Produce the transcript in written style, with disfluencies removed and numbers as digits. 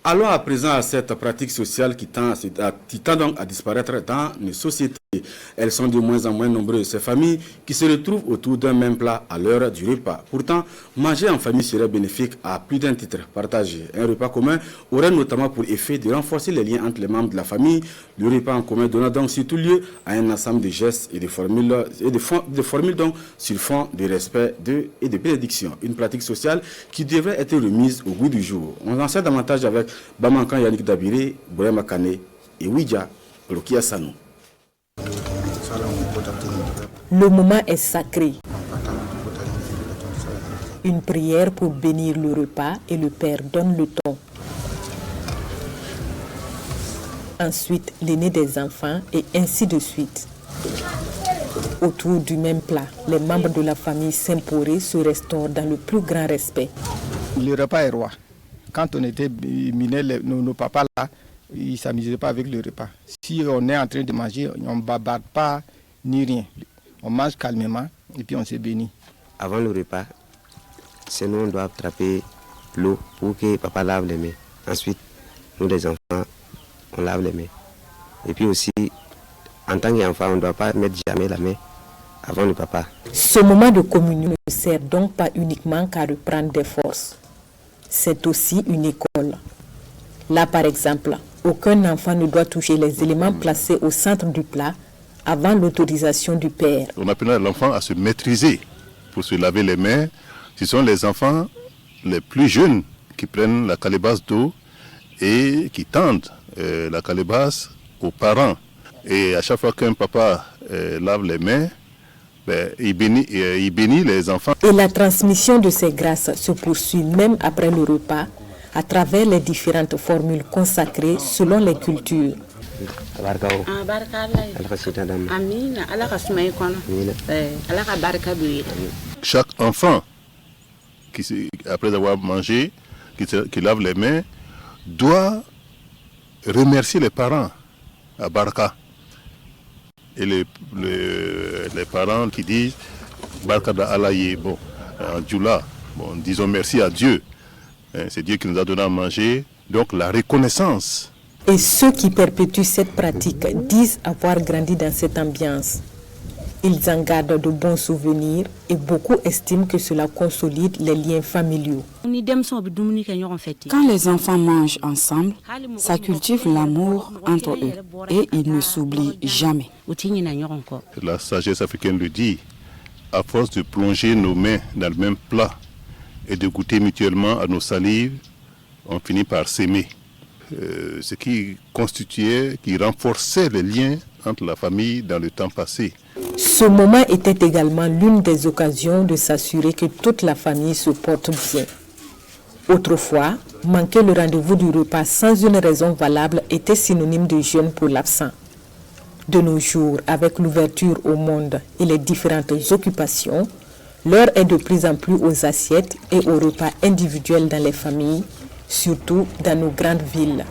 Allons à présent à cette pratique sociale qui tend donc à disparaître dans nos sociétés. Elles sont de moins en moins nombreuses, ces familles qui se retrouvent autour d'un même plat à l'heure du repas. Pourtant, manger en famille serait bénéfique à plus d'un titre partagé. Un repas commun aurait notamment pour effet de renforcer les liens entre les membres de la famille. Le repas en commun donnant donc surtout lieu à un ensemble de gestes et de formules donc sur fond de respect et de bénédiction. Une pratique sociale qui devrait être remise au goût du jour. On en sait davantage avec Bamankan Yannick Dabiré, Bourema Kane et Ouidja Rokia Sanou. Le moment est sacré. Une prière pour bénir le repas et le père donne le ton. Ensuite, l'aîné des enfants et ainsi de suite. Autour du même plat, les membres de la famille Saint-Poré se restaurent dans le plus grand respect. Le repas est roi. Quand on était minés, nos papas là, ils ne s'amusaient pas avec le repas. Si on est en train de manger, on ne babarde pas ni rien. On mange calmement et puis on se bénit. Avant le repas, c'est nous on doit attraper l'eau pour que papa lave les mains. Ensuite, nous les enfants, on lave les mains. Et puis aussi, en tant qu'enfant, on ne doit pas mettre jamais la main avant le papa. Ce moment de communion ne sert donc pas uniquement qu'à reprendre des forces. C'est aussi une école. Là, par exemple, aucun enfant ne doit toucher les éléments placés au centre du plat avant l'autorisation du père. On appelle l'enfant à se maîtriser pour se laver les mains. Ce sont les enfants les plus jeunes qui prennent la calebasse d'eau et qui tendent la calebasse aux parents. Et à chaque fois qu'un papa lave les mains, il bénit les enfants. Et la transmission de ces grâces se poursuit même après le repas à travers les différentes formules consacrées selon les cultures. Chaque enfant, après avoir mangé, qui lave les mains, doit remercier les parents à Baraka. Et les parents qui disent Baraka da Alaye, bon, en Djoula, bon, disons merci à Dieu. C'est Dieu qui nous a donné à manger. Donc la reconnaissance. Et ceux qui perpétuent cette pratique disent avoir grandi dans cette ambiance. Ils en gardent de bons souvenirs et beaucoup estiment que cela consolide les liens familiaux. Quand les enfants mangent ensemble, ça cultive l'amour entre eux et ils ne s'oublient jamais. La sagesse africaine le dit, à force de plonger nos mains dans le même plat et de goûter mutuellement à nos salives, on finit par s'aimer. Ce qui constituait, qui renforçait les liens entre la famille dans le temps passé. Ce moment était également l'une des occasions de s'assurer que toute la famille se porte bien. Autrefois, manquer le rendez-vous du repas sans une raison valable était synonyme de jeûne pour l'absent. De nos jours, avec l'ouverture au monde et les différentes occupations, l'heure est de plus en plus aux assiettes et aux repas individuels dans les familles, surtout dans nos grandes villes.